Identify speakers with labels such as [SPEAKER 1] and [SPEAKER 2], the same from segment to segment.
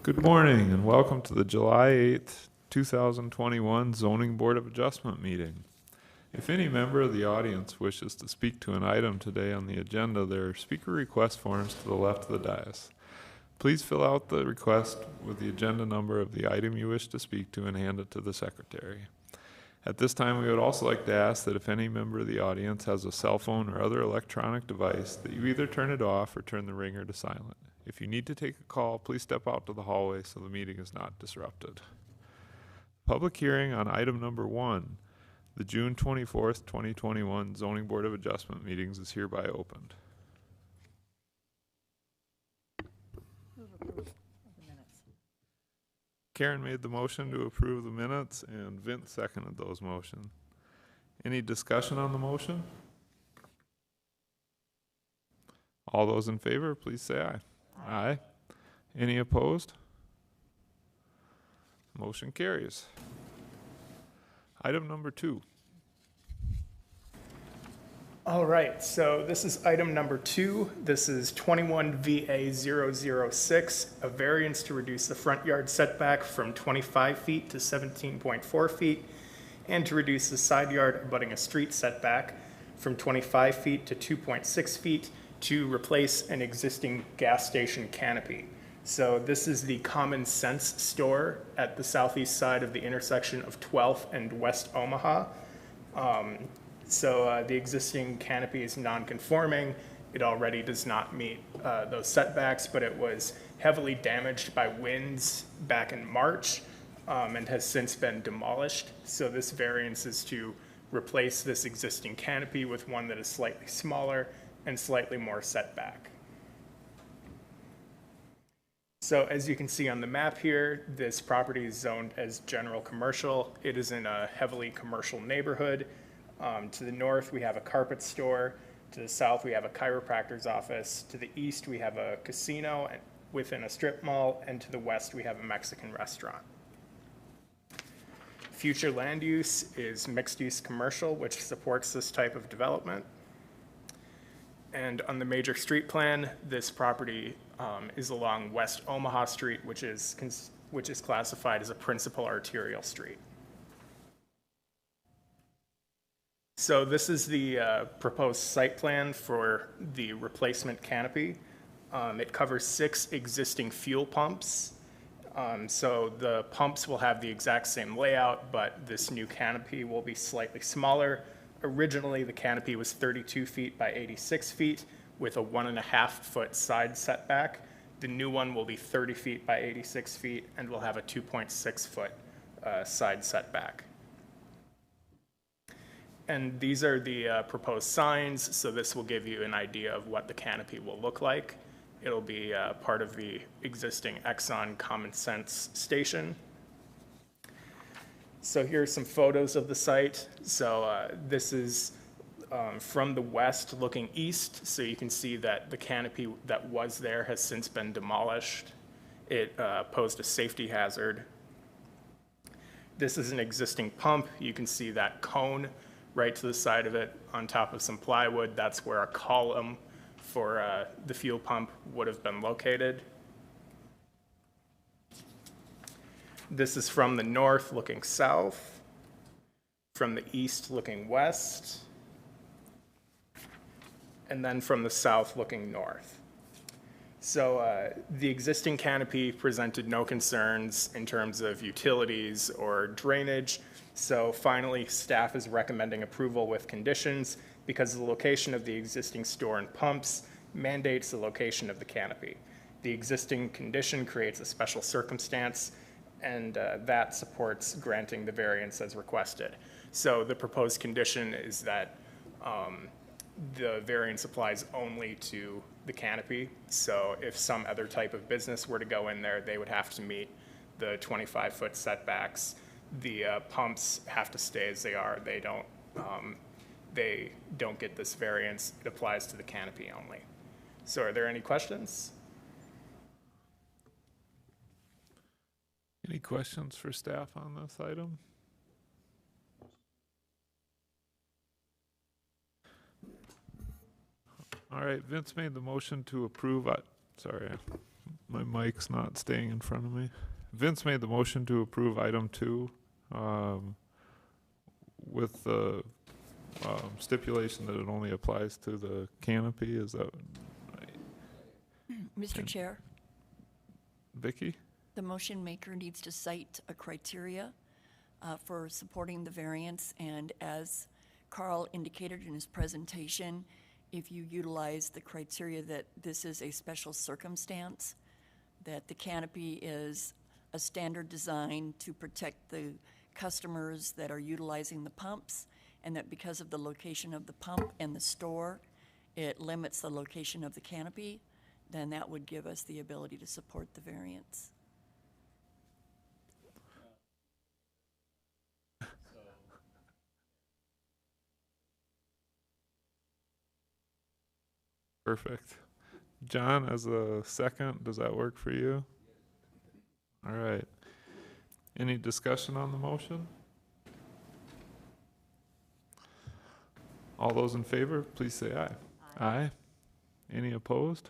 [SPEAKER 1] Good morning and welcome to the July 8th, 2021 Zoning Board of Adjustment meeting. If any member of the audience wishes to speak to an item today on the agenda, there are speaker request forms to the left of the dais. Please fill out the request with the agenda number of the item you wish to speak to and hand it to the secretary. At this time, we would also like to ask that if any member of the audience has a cell phone or other electronic device, that you either turn it off or turn the ringer to silent. If you need to take a call, please step out to the hallway so the meeting is not disrupted. Public hearing on item number 1, the June 24th, 2021 Zoning Board of Adjustment meetings is hereby opened. Karen made the motion to approve the minutes and Vince seconded those motions. Any discussion on the motion? All those in favor, please say aye. Aye. Any opposed? Motion carries. Item number 2.
[SPEAKER 2] All right, so this is item number 2. This is 21 VA 006, a variance to reduce the front yard setback from 25 feet to 17.4 feet, and to reduce the side yard abutting a street setback from 25 feet to 2.6 feet to replace an existing gas station canopy. So this is the Common Sense store at the southeast side of the intersection of 12th and West Omaha. The existing canopy is non-conforming. It already does not meet those setbacks, but it was heavily damaged by winds back in March and has since been demolished. So this variance is to replace this existing canopy with one that is slightly smaller and slightly more setback. So as you can see on the map here, this property is zoned as general commercial. It is in a heavily commercial neighborhood. To the north, we have a carpet store. To the south, we have a chiropractor's office. To the east, we have a casino within a strip mall. And to the west, we have a Mexican restaurant. Future land use is mixed-use commercial, which supports this type of development. And on the major street plan, this property is along West Omaha Street, which is classified as a principal arterial street. So this is the proposed site plan for the replacement canopy. It covers 6 existing fuel pumps. So the pumps will have the exact same layout, but this new canopy will be slightly smaller. Originally, the canopy was 32 feet by 86 feet with a 1.5 foot side setback. The new one will be 30 feet by 86 feet and will have a 2.6 foot side setback. And these are the proposed signs, so this will give you an idea of what the canopy will look like. It'll be part of the existing Exxon Common Sense station. So here are some photos of the site. So this is from the west looking east, so you can see that the canopy that was there has since been demolished. It posed a safety hazard. This is an existing pump. You can see that cone right to the side of it on top of some plywood. That's where a column for the fuel pump would have been located. This is from the north looking south, from the east looking west, and then from the south looking north. So the existing canopy presented no concerns in terms of utilities or drainage. So finally, staff is recommending approval with conditions because the location of the existing store and pumps mandates the location of the canopy. The existing condition creates a special circumstance, and that supports granting the variance as requested. So the proposed condition is that the variance applies only to the canopy. So if some other type of business were to go in there, they would have to meet the 25-foot setbacks. The pumps have to stay as they are. They don't get this variance. It applies to the canopy only. So are there any questions?
[SPEAKER 1] Any questions for staff on this item? All right, Vince made the motion to approve. My mic's not staying in front of me. Vince made the motion to approve item 2 with the stipulation that it only applies to the canopy. Is that
[SPEAKER 3] Mr. Chair,
[SPEAKER 1] Vicky?
[SPEAKER 3] the motion maker needs to cite a criteria for supporting the variance, and as Carl indicated in his presentation, if you utilize the criteria that this is a special circumstance, that the canopy is a standard design to protect the customers that are utilizing the pumps, and that because of the location of the pump and the store, it limits the location of the canopy, then that would give us the ability to support the variance.
[SPEAKER 1] Perfect. John, as a second, does that work for you? All right. Any discussion on the motion? All those in favor, please say aye. Aye. Any opposed?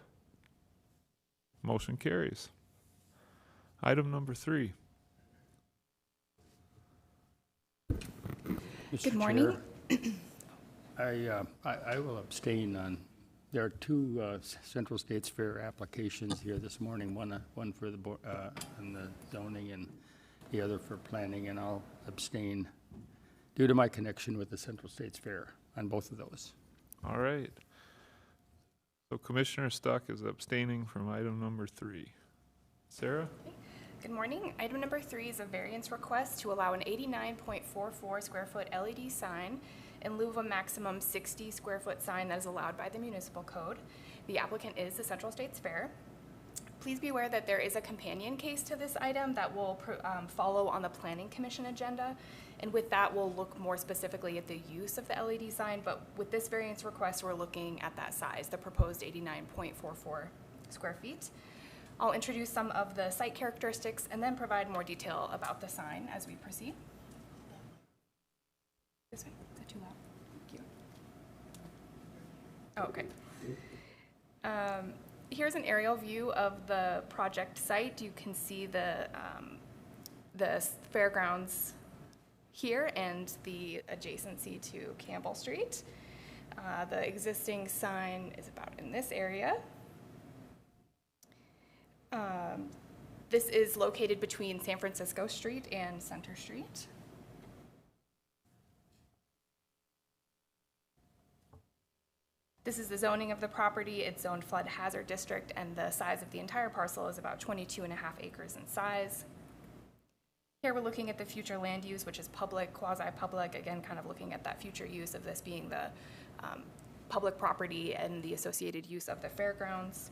[SPEAKER 1] Motion carries. Item number 3.
[SPEAKER 4] Good morning. I will abstain on, there are 2 Central States Fair applications here this morning, one for the on the zoning and the other for planning, and I'll abstain due to my connection with the Central States Fair on both of those.
[SPEAKER 1] All right. So Commissioner Stuck is abstaining from item number 3. Sarah?
[SPEAKER 5] Good morning. Item number 3 is a variance request to allow an 89.44 square foot LED sign in lieu of a maximum 60 square foot sign that is allowed by the municipal code. The applicant is the Central States Fair. Please be aware that there is a companion case to this item that will follow on the Planning Commission agenda. And with that, we'll look more specifically at the use of the LED sign. But with this variance request, we're looking at that size, the proposed 89.44 square feet. I'll introduce some of the site characteristics and then provide more detail about the sign as we proceed. This way, is that too loud? Thank you. Oh, okay. Here's an aerial view of the project site. You can see the fairgrounds here and the adjacency to Campbell Street. The existing sign is about in this area. This is located between San Francisco Street and Center Street. This is the zoning of the property. It's zoned flood hazard district, and the size of the entire parcel is about 22.5 acres in size. Here we're looking at the future land use, which is public, quasi-public, again, kind of looking at that future use of this being the public property and the associated use of the fairgrounds.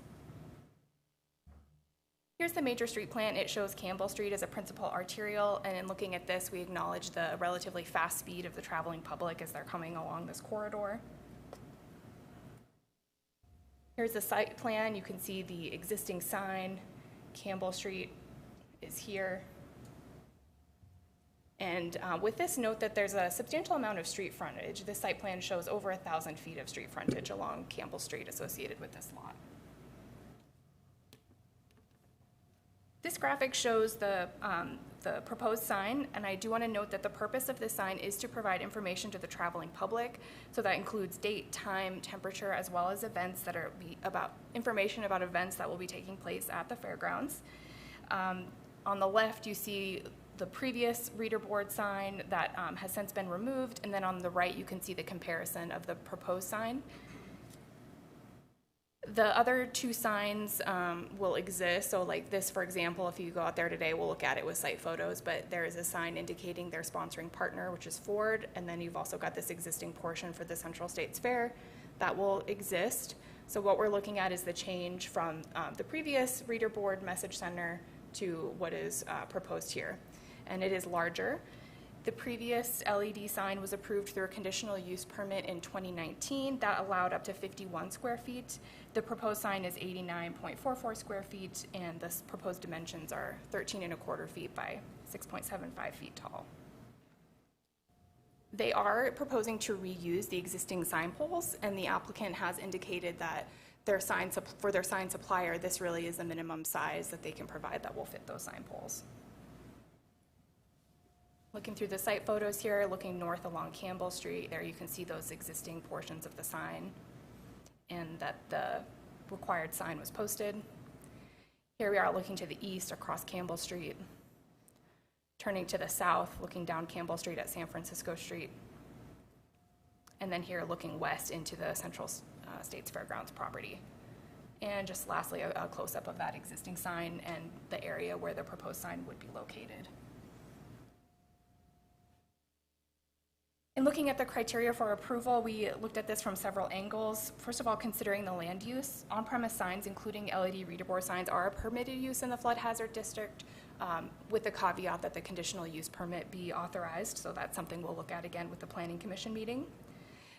[SPEAKER 5] Here's the major street plan. It shows Campbell Street as a principal arterial, and in looking at this, we acknowledge the relatively fast speed of the traveling public as they're coming along this corridor. Here's the site plan. You can see the existing sign. Campbell Street is here. And with this, note that there's a substantial amount of street frontage. This site plan shows over 1,000 feet of street frontage along Campbell Street associated with this lot. This graphic shows the proposed sign, and I do want to note that the purpose of this sign is to provide information to the traveling public. So that includes date, time, temperature, as well as events that are information about events that will be taking place at the fairgrounds. On the left, you see the previous reader board sign that has since been removed, and then on the right, you can see the comparison of the proposed sign. The other 2 signs will exist. So like this, for example, if you go out there today, we'll look at it with site photos, but there is a sign indicating their sponsoring partner, which is Ford. And then you've also got this existing portion for the Central States Fair that will exist. So what we're looking at is the change from the previous reader board message center to what is proposed here. And it is larger. The previous LED sign was approved through a conditional use permit in 2019 that allowed up to 51 square feet. The proposed sign is 89.44 square feet, and the proposed dimensions are 13.25 feet by 6.75 feet tall. They are proposing to reuse the existing sign poles, and the applicant has indicated that for their sign supplier, this really is the minimum size that they can provide that will fit those sign poles. Looking through the site photos here, looking north along Campbell Street, there you can see those existing portions of the sign and that the required sign was posted. Here we are looking to the east across Campbell Street. Turning to the south, looking down Campbell Street at San Francisco Street. And then here looking west into the Central States Fairgrounds property. And just lastly, a close-up of that existing sign and the area where the proposed sign would be located. In looking at the criteria for approval, we looked at this from several angles. First of all, considering the land use, on-premise signs, including LED reader board signs, are a permitted use in the flood hazard district, with the caveat that the conditional use permit be authorized. So that's something we'll look at again with the Planning Commission meeting.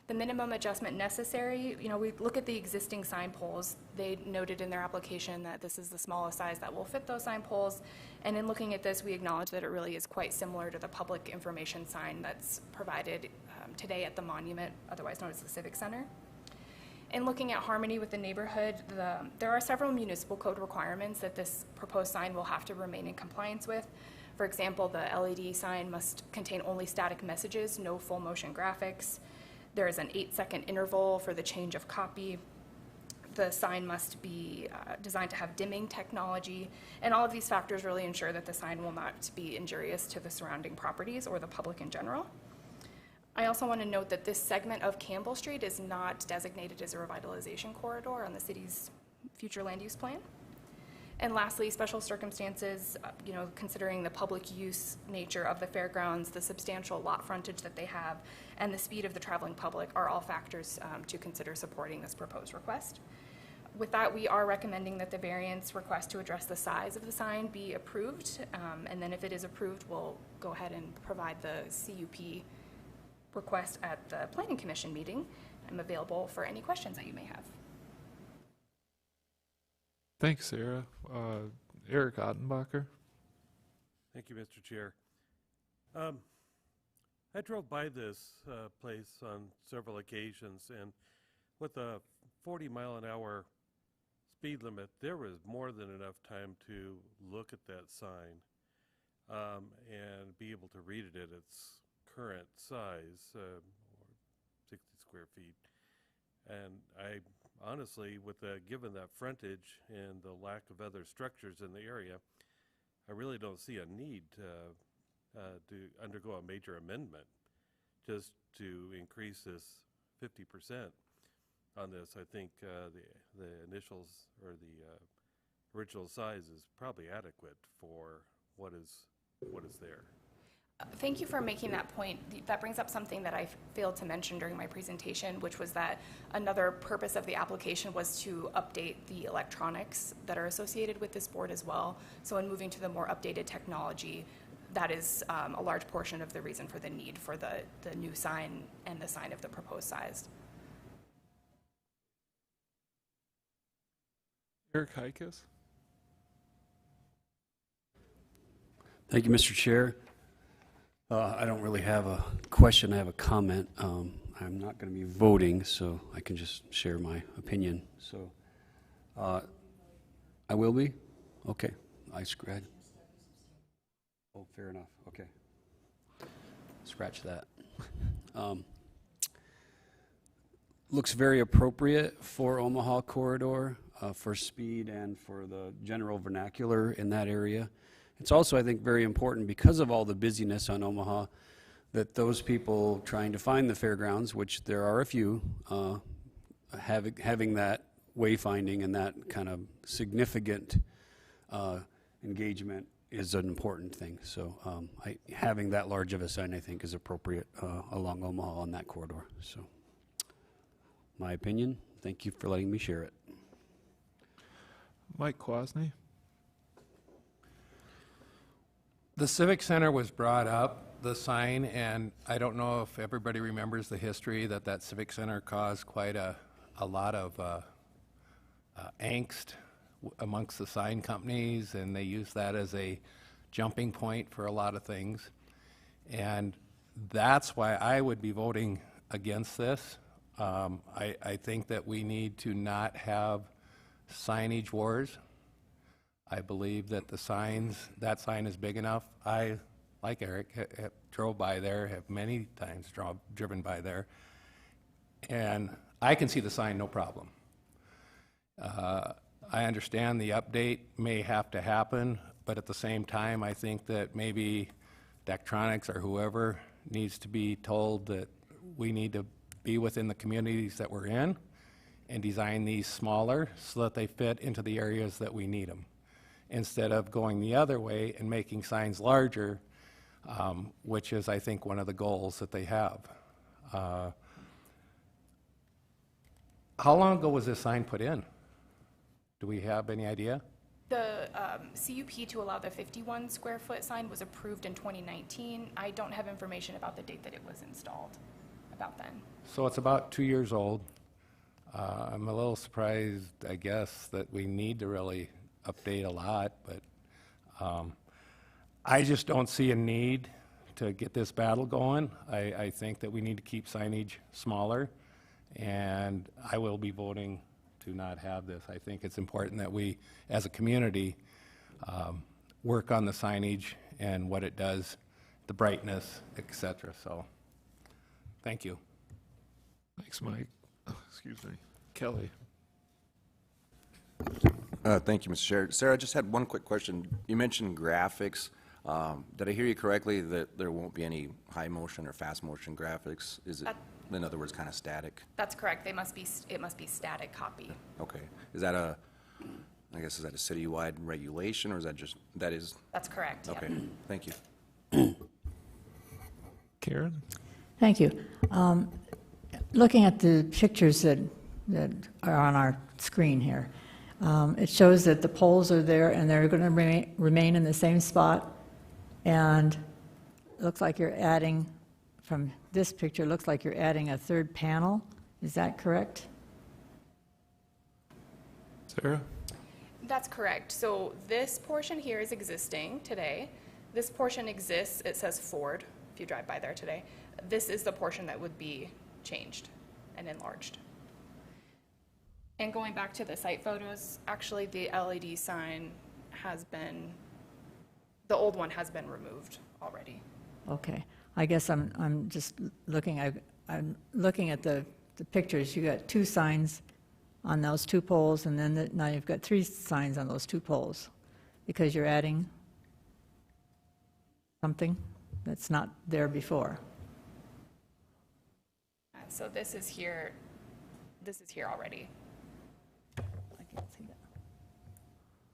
[SPEAKER 5] The minimum adjustment necessary, we look at the existing sign poles. They noted in their application that this is the smallest size that will fit those sign poles. And in looking at this, we acknowledge that it really is quite similar to the public information sign that's provided today at the monument, otherwise known as the Civic Center. In looking at harmony with the neighborhood, there are several municipal code requirements that this proposed sign will have to remain in compliance with. For example, the LED sign must contain only static messages, no full motion graphics. There is an 8-second interval for the change of copy. The sign must be designed to have dimming technology, and all of these factors really ensure that the sign will not be injurious to the surrounding properties or the public in general. I also want to note that this segment of Campbell Street is not designated as a revitalization corridor on the city's future land use plan. And lastly, special circumstances, considering the public use nature of the fairgrounds, the substantial lot frontage that they have, and the speed of the traveling public are all factors to consider supporting this proposed request. With that, we are recommending that the variance request to address the size of the sign be approved, and then if it is approved, we'll go ahead and provide the CUP request at the Planning Commission meeting. I'm available for any questions that you may have.
[SPEAKER 1] Thanks, Sarah. Eric Ottenbacher.
[SPEAKER 6] Thank you, Mr. Chair. I drove by this place on several occasions, and with a 40-mile-an-hour speed limit, there was more than enough time to look at that sign and be able to read it at its current size, or 60 square feet. And I honestly, given that frontage and the lack of other structures in the area, I really don't see a need to undergo a major amendment just to increase this 50% on this. I think the initials or the original size is probably adequate for what is there.
[SPEAKER 5] Thank you for making that point. That brings up something that I failed to mention during my presentation, which was that another purpose of the application was to update the electronics that are associated with this board as well. So in moving to the more updated technology, that is a large portion of the reason for the need for the new sign and the sign of the proposed size.
[SPEAKER 1] Eric Heikes.
[SPEAKER 7] Thank you, Mr. Chair. I don't really have a question, I have a comment. I'm not going to be voting, so I can just share my opinion. So, I will be? Okay, I scratch. Oh, fair enough, okay. Scratch that. Looks very appropriate for Omaha corridor, for speed and for the general vernacular in that area. It's also, I think, very important because of all the busyness on Omaha that those people trying to find the fairgrounds, which there are a few, having that wayfinding and that kind of significant engagement is an important thing. So having that large of a sign, I think, is appropriate along Omaha on that corridor. So my opinion, thank you for letting me share it.
[SPEAKER 1] Mike Kwasny.
[SPEAKER 8] The Civic Center was brought up, the sign, and I don't know if everybody remembers the history that Civic Center caused quite a lot of angst amongst the sign companies, and they used that as a jumping point for a lot of things. And that's why I would be voting against this. I think that we need to not have signage wars. I believe that that sign is big enough. I, like Eric, drove by there, have many times driven by there, and I can see the sign, no problem. I understand the update may have to happen, but at the same time, I think that maybe Daktronics or whoever needs to be told that we need to be within the communities that we're in and design these smaller so that they fit into the areas that we need them, instead of going the other way and making signs larger, which is, I think, one of the goals that they have. How long ago was this sign put in? Do we have any idea?
[SPEAKER 5] The CUP to allow the 51 square foot sign was approved in 2019. I don't have information about the date that it was installed about then.
[SPEAKER 8] So it's about 2 years old. I'm a little surprised, I guess, that we need to really update a lot, but I just don't see a need to get this battle going. I think that we need to keep signage smaller, and I will be voting to not have this. I think it's important that we, as a community, work on the signage and what it does, the brightness, et cetera. So, thank you.
[SPEAKER 1] Thanks, Mike. Excuse me. Kelly.
[SPEAKER 9] Thank you, Mr. Chair. Sarah, I just had one quick question. You mentioned graphics. Did I hear you correctly that there won't be any high motion or fast motion graphics? Is it, in other words, kind of static?
[SPEAKER 5] That's correct. It must be static copy.
[SPEAKER 9] Okay. Is that I guess, is that a citywide regulation, or is that just,
[SPEAKER 5] That's correct, yeah.
[SPEAKER 9] Okay, thank you.
[SPEAKER 1] Karen?
[SPEAKER 10] Thank you. Looking at the pictures that are on our screen here, it shows that the poles are there and they're going to remain in the same spot, and it looks like you're adding, from this picture, looks like you're adding a third panel. Is that correct?
[SPEAKER 1] Sarah?
[SPEAKER 5] That's correct. So this portion here is existing today. This portion exists, it says Ford, if you drive by there today. This is the portion that would be changed and enlarged. And going back to the site photos, actually the LED sign has been, the old one has been removed already.
[SPEAKER 10] Okay. I guess I'm just looking, I'm looking at the pictures. You got two signs on those two poles, and then now you've got three signs on those two poles because you're adding something that's not there before.
[SPEAKER 5] So this is here already.
[SPEAKER 10] I can't see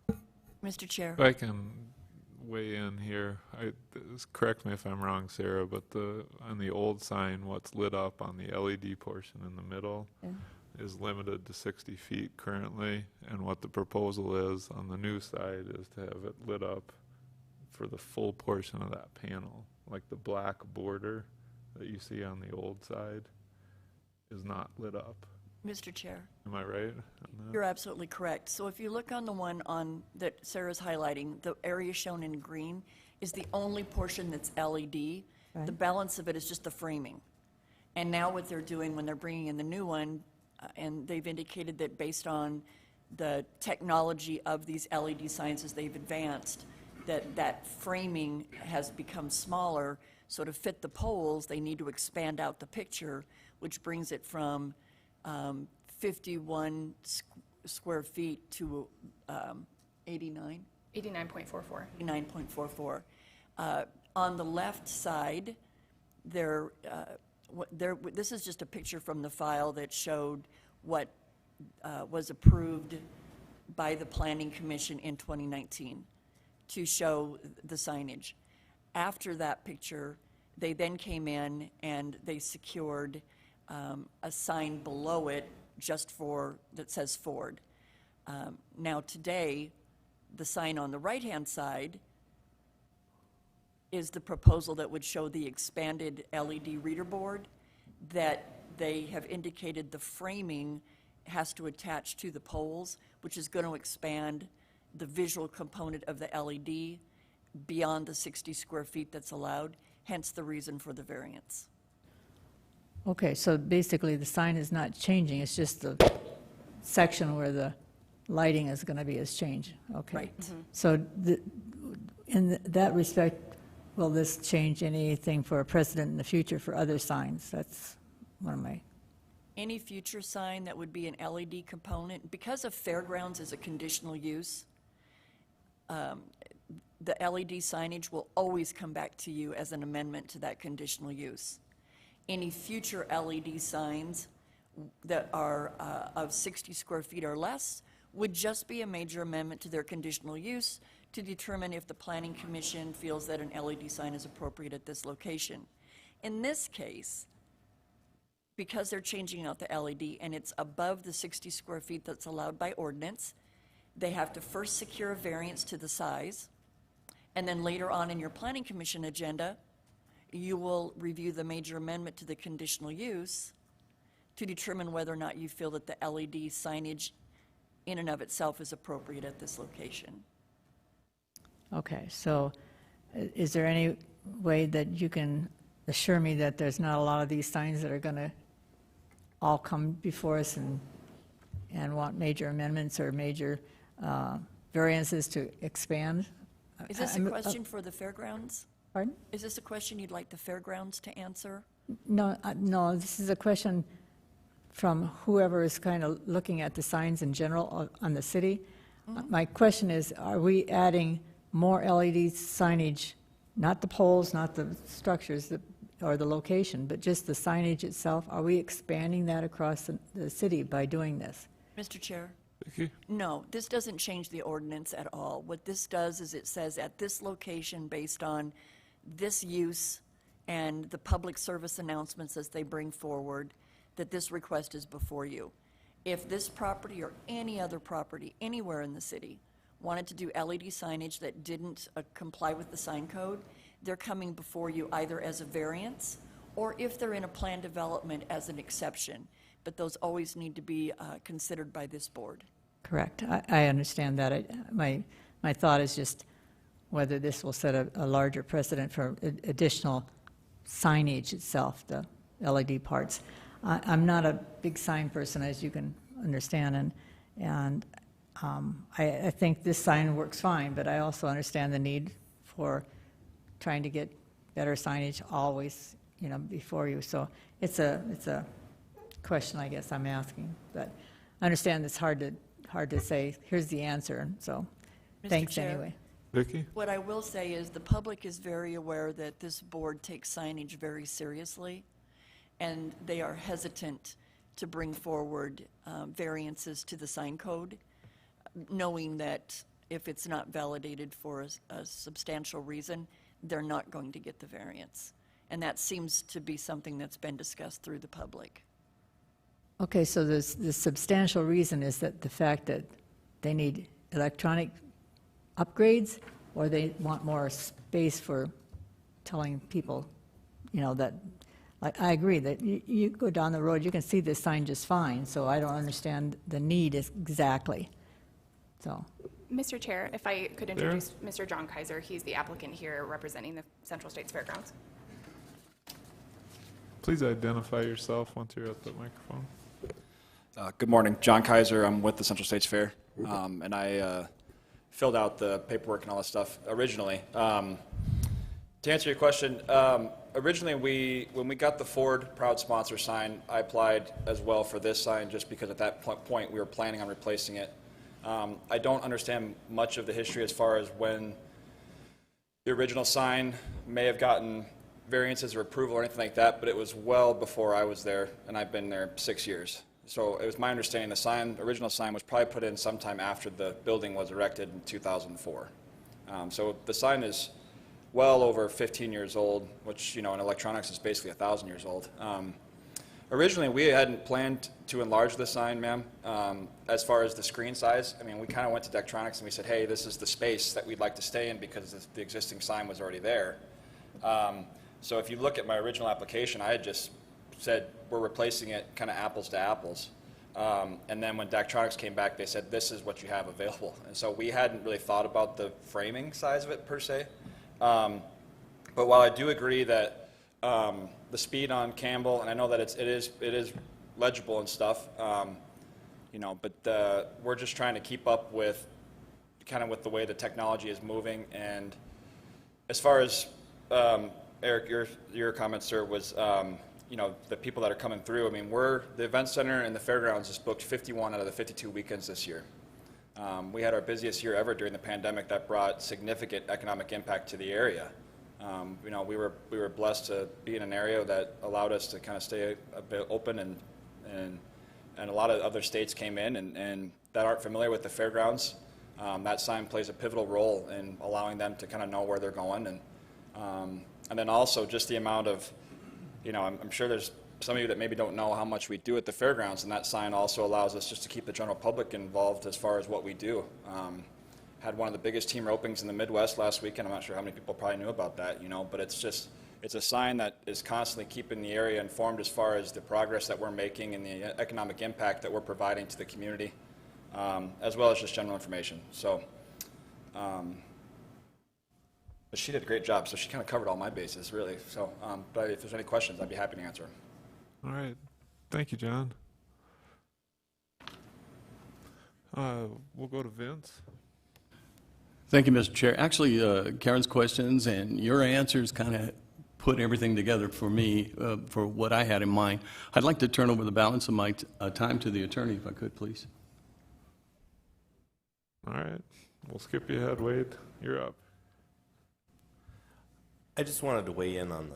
[SPEAKER 10] that.
[SPEAKER 3] Mr. Chair.
[SPEAKER 1] If I can weigh in here, correct me if I'm wrong, Sarah, but on the old sign, what's lit up on the LED portion in the middle is limited to 60 feet currently, and what the proposal is on the new side is to have it lit up for the full portion of that panel, like the black border that you see on the old side is not lit up.
[SPEAKER 3] Mr. Chair.
[SPEAKER 1] Am I right?
[SPEAKER 3] You're absolutely correct. So if you look on the one that Sarah's highlighting, the area shown in green is the only portion that's LED.
[SPEAKER 10] Right.
[SPEAKER 3] The balance of it is just the framing. And now what they're doing when they're bringing in the new one, and they've indicated that based on the technology of these LED signs as they've advanced, that framing has become smaller. So to fit the poles, they need to expand out the picture, which brings it from 51 square feet to 89?
[SPEAKER 5] 89.44.
[SPEAKER 3] 89.44. On the left side, this is just a picture from the file that showed what was approved by the Planning Commission in 2019 to show the signage. After that picture, they then came in and they secured a sign below it just that says Ford. Now today, the sign on the right-hand side is the proposal that would show the expanded LED reader board that they have indicated the framing has to attach to the poles, which is going to expand the visual component of the LED beyond the 60 square feet that's allowed. hence the reason for the variance.
[SPEAKER 10] Okay, so basically the sign is not changing, it's just the section where the lighting is going to be has changed. Okay.
[SPEAKER 3] Right.
[SPEAKER 10] So in that respect, will this change anything for a precedent in the future for other signs? That's one of my,
[SPEAKER 3] Any future sign that would be an LED component, because of fairgrounds as a conditional use, the LED signage will always come back to you as an amendment to that conditional use. Any future LED signs that are of 60 square feet or less would just be a major amendment to their conditional use to determine if the Planning Commission feels that an LED sign is appropriate at this location. In this case, because they're changing out the LED and it's above the 60 square feet that's allowed by ordinance, they have to first secure a variance to the size, and then later on in your Planning Commission agenda, you will review the major amendment to the conditional use to determine whether or not you feel that the LED signage in and of itself is appropriate at this location.
[SPEAKER 10] okay, so is there any way that you can assure me that there's not a lot of these signs that are going to all come before us and want major amendments or major variances to expand?
[SPEAKER 3] Is this a question for the fairgrounds?
[SPEAKER 10] Pardon?
[SPEAKER 3] Is this a question you'd like the fairgrounds to answer?
[SPEAKER 10] No, no, this is a question from whoever is kind of looking at the signs in general on the city. My question is, are we adding more LED signage, not the poles, not the structures or the location, but just the signage itself? Are we expanding that across the city by doing this?
[SPEAKER 3] Mr. Chair?
[SPEAKER 1] Vicki?
[SPEAKER 3] No, this doesn't change the ordinance at all. What this does is it says at this location, based on this use and the public service announcements as they bring forward, that this request is before you. If this property or any other property anywhere in the city wanted to do LED signage that didn't comply with the sign code, they're coming before you either as a variance or if they're in a planned development as an exception. But those always need to be considered by this board.
[SPEAKER 10] Correct. I understand that. My thought is just whether this will set a larger precedent for additional signage itself, the LED parts. I'm not a big sign person, as you can understand, and I think this sign works fine, but I also understand the need for trying to get better signage always, before you. So it's a question, I guess, I'm asking, but I understand it's hard to say, here's the answer, so
[SPEAKER 3] Mr.
[SPEAKER 10] thanks
[SPEAKER 3] Chair.
[SPEAKER 10] anyway.
[SPEAKER 1] Vicki?
[SPEAKER 3] What I will say is the public is very aware that this board takes signage very seriously, and they are hesitant to bring forward variances to the sign code, knowing that if it's not validated for a substantial reason, they're not going to get the variance. And that seems to be something that's been discussed through the public.
[SPEAKER 10] Okay, so the substantial reason is that the fact that they need electronic upgrades, or they want more space for telling people, that, like, I agree that you go down the road, you can see this sign just fine, so I don't understand the need exactly, so.
[SPEAKER 5] Mr. Chair, if I could introduce Mr. John Kaiser, he's the applicant here representing the Central States Fairgrounds.
[SPEAKER 1] Please identify yourself once you're at the microphone.
[SPEAKER 11] Good morning, John Kaiser. I'm with the Central States Fair, and I filled out the paperwork and all that stuff originally. To answer your question, originally when we got the Ford Proud Sponsor sign, I applied as well for this sign just because at that point we were planning on replacing it. I don't understand much of the history as far as when the original sign may have gotten variances or approval or anything like that, but it was well before I was there, and I've been there 6 years. So it was my understanding the original sign was probably put in sometime after the building was erected in 2004. So the sign is well over 15 years old, which, in electronics is basically 1,000 years old. Originally, we hadn't planned to enlarge the sign, ma'am. As far as the screen size, we kind of went to Daktronics and we said, hey, this is the space that we'd like to stay in because the existing sign was already there. So if you look at my original application, I had just said we're replacing it kind of apples to apples. And then when Daktronics came back, they said, this is what you have available. And so we hadn't really thought about the framing size of it per se. But while I do agree that the speed on Campbell, and I know that it is legible and stuff, you know, but we're just trying to keep up with kind of with the way the technology is moving. And as far as Eric, your comment, sir, was you know, the people that are coming through. I mean, the event center and the fairgrounds has booked 51 out of the 52 weekends this year. We had our busiest year ever during the pandemic. That brought significant economic impact to the area. You know, we were blessed to be in an area that allowed us to kind of stay a bit open, and a lot of other states came in and that aren't familiar with the fairgrounds. That sign plays a pivotal role in allowing them to kind of know where they're going, and then also just the amount of, you know, I'm sure there's some of you that maybe don't know how much we do at the fairgrounds, and that sign also allows us just to keep the general public involved as far as what we do. Had one of the biggest team ropings in the Midwest last weekend. I'm not sure how many people probably knew about that, you know, but it's a sign that is constantly keeping the area informed as far as the progress that we're making and the economic impact that we're providing to the community, as well as just general information. So, but she did a great job, so she kind of covered all my bases, really. So, but if there's any questions, I'd be happy to answer them.
[SPEAKER 1] All right. Thank you, John. We'll go to Vince.
[SPEAKER 12] Thank you, Mr. Chair. Actually, Karen's questions and your answers kind of put everything together for me for what I had in mind. I'd like to turn over the balance of my time to the attorney, if I could, please.
[SPEAKER 1] All right. We'll skip you ahead, Wade. You're up.
[SPEAKER 13] I just wanted to weigh in on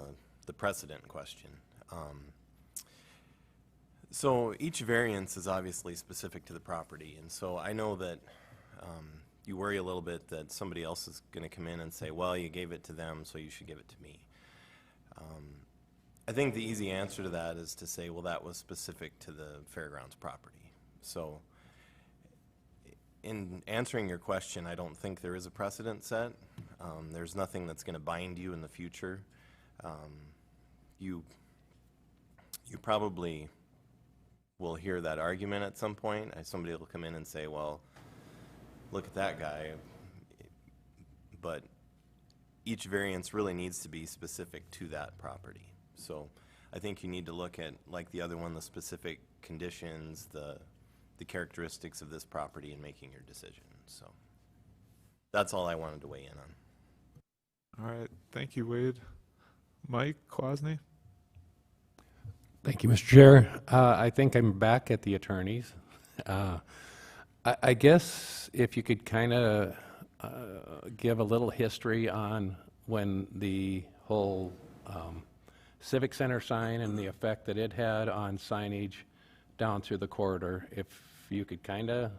[SPEAKER 13] the precedent question. So each variance is obviously specific to the property, and so I know that you worry a little bit that somebody else is going to come in and say, well, you gave it to them, so you should give it to me. I think the easy answer to that is to say, well, that was specific to the fairgrounds property. So in answering your question, I don't think there is a precedent set. There's nothing that's going to bind you in the future. You probably will hear that argument at some point. Somebody will come in and say, well, look at that guy. But each variance really needs to be specific to that property. So I think you need to look at, like the other one, the specific conditions, the characteristics of this property in making your decision. So that's all I wanted to weigh in on.
[SPEAKER 1] All right. Thank you, Wade. Mike Kwasny.
[SPEAKER 8] Thank you, Mr. Chair. I think I'm back at the attorneys. I guess if you could kind of give a little history on when the whole Civic Center sign and the effect that it had on signage down through the corridor, if you could kind of...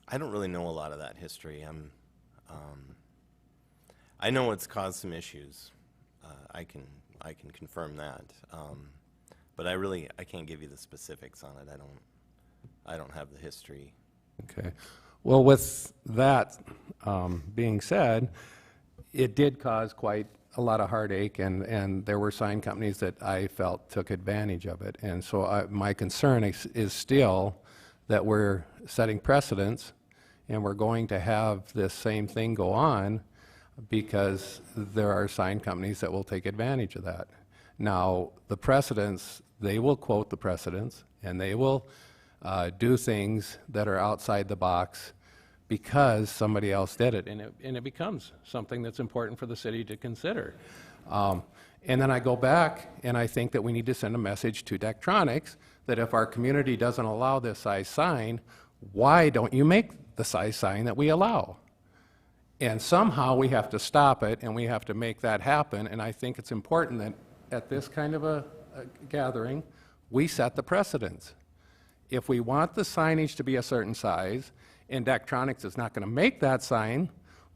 [SPEAKER 13] I don't really know a lot of that history. I know it's caused some issues. I can confirm that. But I can't give you the specifics on it. I don't have the history.
[SPEAKER 8] Okay. Well, with that being said, it did cause quite a lot of heartache, and there were sign companies that I felt took advantage of it. And so my concern is still that we're setting precedents, and we're going to have this same thing go on because there are sign companies that will take advantage of that. Now, the precedents, they will quote the precedents, and they will do things that are outside the box because somebody else did it, and it becomes something that's important for the city to consider. And then I go back, and I think that we need to send a message to Daktronics that if our community doesn't allow this size sign, why don't you make the size sign that we allow? And somehow we have to stop it, and we have to make that happen, and I think it's important that at this kind of a gathering, we set the precedents. If we want the signage to be a certain size, and Daktronics is not going to make that sign,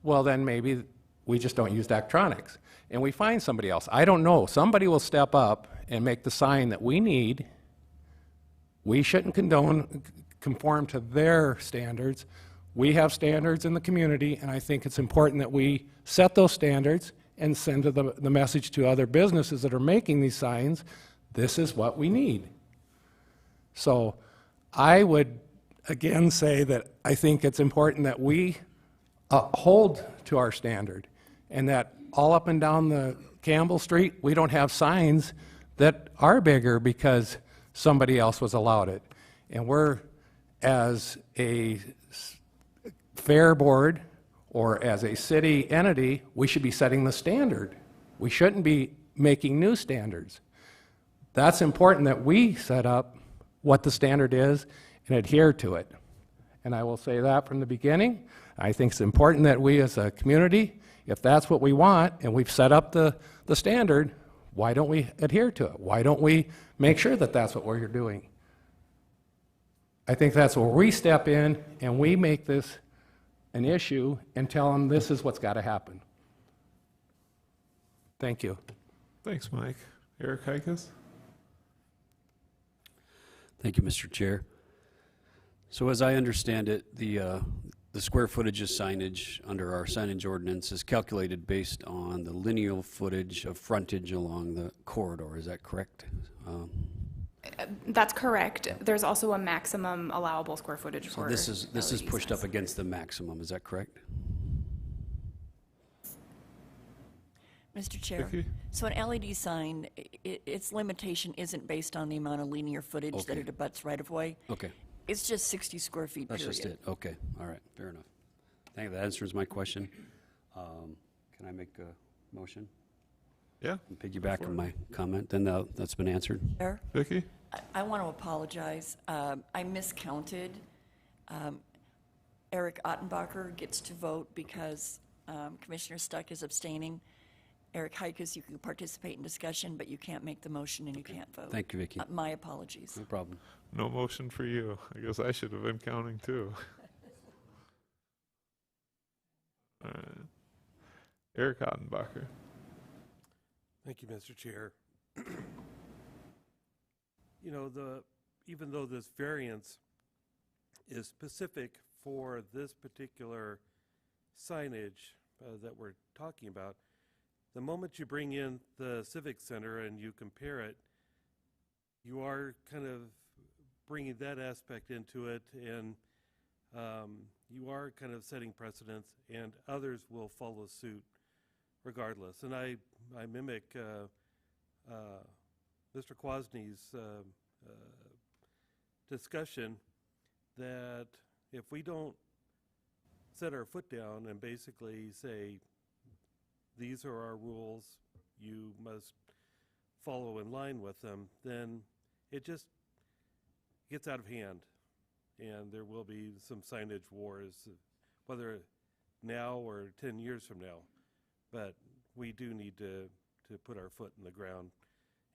[SPEAKER 8] well, then maybe we just don't use Daktronics. And we find somebody else. I don't know. Somebody will step up and make the sign that we need. We shouldn't conform to their standards. We have standards in the community, and I think it's important that we set those standards and send the message to other businesses that are making these signs, this is what we need. So I would again say that I think it's important that we hold to our standard, and that all up and down the Campbell Street, we don't have signs that are bigger because somebody else was allowed it. And we're, as a fair board or as a city entity, we should be setting the standard. We shouldn't be making new standards. That's important that we set up what the standard is and adhere to it. And I will say that from the beginning. I think it's important that we as a community, if that's what we want and we've set up the standard, why don't we adhere to it? Why don't we make sure that that's what we're doing? I think that's where we step in and we make this an issue and tell them this is what's got to happen. Thank you.
[SPEAKER 1] Thanks, Mike. Eric Heikus?
[SPEAKER 7] Thank you, Mr. Chair. So as I understand it, the square footage of signage under our signage ordinance is calculated based on the lineal footage of frontage along the corridor. Is that correct?
[SPEAKER 5] That's correct. There's also a maximum allowable square footage
[SPEAKER 7] So
[SPEAKER 5] for
[SPEAKER 7] this is
[SPEAKER 5] LED
[SPEAKER 7] pushed
[SPEAKER 5] signs.
[SPEAKER 7] up against the maximum. Is that correct?
[SPEAKER 3] Mr. Chair,
[SPEAKER 1] Vicki?
[SPEAKER 3] so an LED sign, its limitation isn't based on the amount of linear footage that
[SPEAKER 7] Okay.
[SPEAKER 3] it abuts right-of-way.
[SPEAKER 7] Okay,
[SPEAKER 3] It's just 60 square feet,
[SPEAKER 7] that's
[SPEAKER 3] period.
[SPEAKER 7] just it. Okay, all right, fair enough. Thank you. That answers my question. Can I make a motion?
[SPEAKER 1] Yeah.
[SPEAKER 7] And piggyback on my comment, then that's been answered.
[SPEAKER 3] Chair,
[SPEAKER 1] Vicki?
[SPEAKER 3] I want to apologize. I miscounted. Eric Ottenbacher gets to vote because Commissioner Stuck is abstaining. Eric Heikus, you can participate in discussion, but you can't make the motion and you can't vote.
[SPEAKER 7] Thank you, Vicki.
[SPEAKER 3] My apologies.
[SPEAKER 7] No problem.
[SPEAKER 1] No motion for you. I guess I should have been counting too. All right. Eric Ottenbacher.
[SPEAKER 6] Thank you, Mr. Chair. You know, even though this variance is specific for this particular signage that we're talking about, the moment you bring in the Civic Center and you compare it, you are kind of bringing that aspect into it, and you are kind of setting precedents, and others will follow suit regardless. And I mimic Mr. Kwasny's discussion that if we don't set our foot down and basically say, these are our rules, you must follow in line with them, then it just gets out of hand. And there will be some signage wars, whether now or 10 years from now. But we do need to put our foot in the ground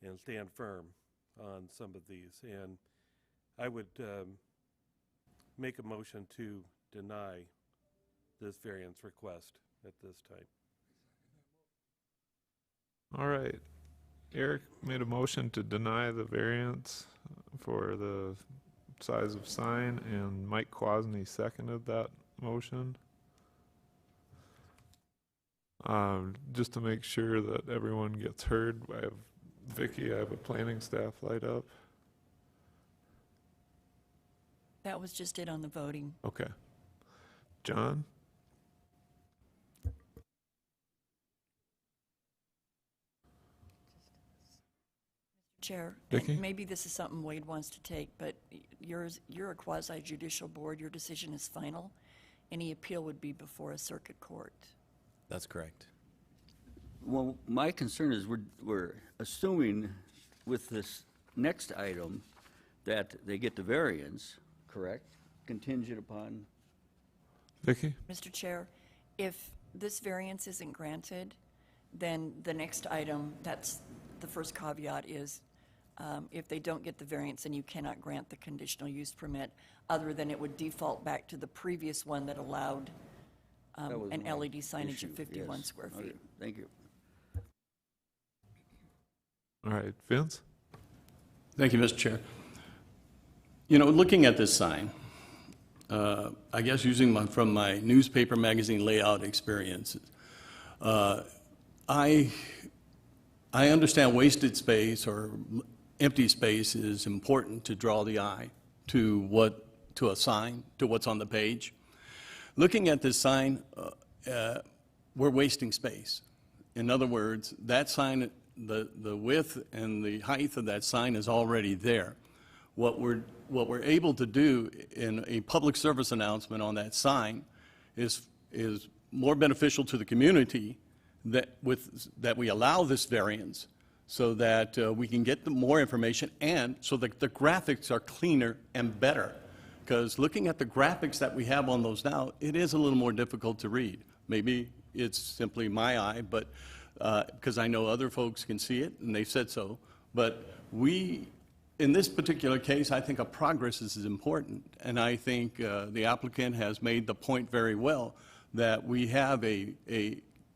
[SPEAKER 6] and stand firm on some of these. And I would make a motion to deny this variance request at this time.
[SPEAKER 1] All right. Eric made a motion to deny the variance for the size of sign, and Mike Kwasny seconded that motion. Just to make sure that everyone gets heard, I have Vicki, I have a planning staff light up.
[SPEAKER 3] That was just it on the voting.
[SPEAKER 1] Okay. John?
[SPEAKER 3] Chair,
[SPEAKER 1] Vicki?
[SPEAKER 3] and maybe this is something Wade wants to take, but you're a quasi-judicial board. Your decision is final. Any appeal would be before a circuit court.
[SPEAKER 13] That's correct.
[SPEAKER 14] Well, my concern is we're assuming with this next item that they get the variance, correct? Contingent upon,
[SPEAKER 1] Vicki?
[SPEAKER 3] Mr. Chair, if this variance isn't granted, then the next item, that's the first caveat, is if they don't get the variance, then you cannot grant the conditional use permit, other than it would default back to the previous one that allowed
[SPEAKER 14] that was
[SPEAKER 3] an
[SPEAKER 14] my
[SPEAKER 3] LED signage
[SPEAKER 14] issue,
[SPEAKER 3] of 51
[SPEAKER 14] yes.
[SPEAKER 3] square
[SPEAKER 14] Okay,
[SPEAKER 3] feet.
[SPEAKER 14] thank you.
[SPEAKER 1] All right. Vince?
[SPEAKER 12] Thank you, Mr. Chair. You know, looking at this sign, I guess using from my newspaper magazine layout experiences, I understand wasted space or empty space is important to draw the eye to a sign, to what's on the page. Looking at this sign, we're wasting space. In other words, that sign, the width and the height of that sign is already there. What we're able to do in a public service announcement on that sign is more beneficial to the community that we allow this variance so that we can get more information and so that the graphics are cleaner and better. Because looking at the graphics that we have on those now, it is a little more difficult to read. Maybe it's simply my eye, but because I know other folks can see it, and they've said so. But in this particular case, I think a progress is important, and I think the applicant has made the point very well that we have a